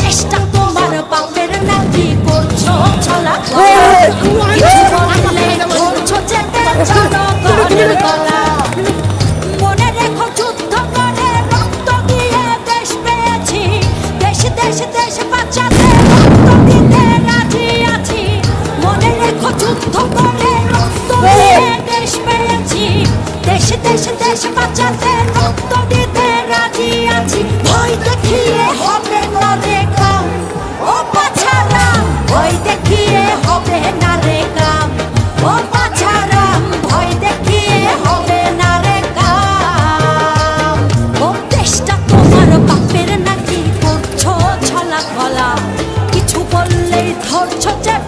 দেশটা তোমার বাপের নাকি করছো ছলা কিছু বললে করছো চেপে জনগণের গলা। মনে রেখো যুদ্ধ করে রক্ত দিয়ে দেশ পেয়েছি, দেশ দেশ দেশ বাঁচাতে রক্ত দিতে রাজি আছি। মনে রেখো যুদ্ধ করে রক্ত দিয়ে দেশ পেয়েছি, দেশ দেশ দেশ বাঁচাতে রক্ত দিতে রাজি আছি। ভয় দেখিয়ে হবে না রে কাম, ও বাছারাম ভয় দেখিয়ে হবে না রে কাম, ও বাছারাম ভয় দেখিয়ে হবে না রে কাম। ও দেশটা তোমার বাপের নাকি করছো ছলা গলা, কিছু বললেই ধরছো চেপে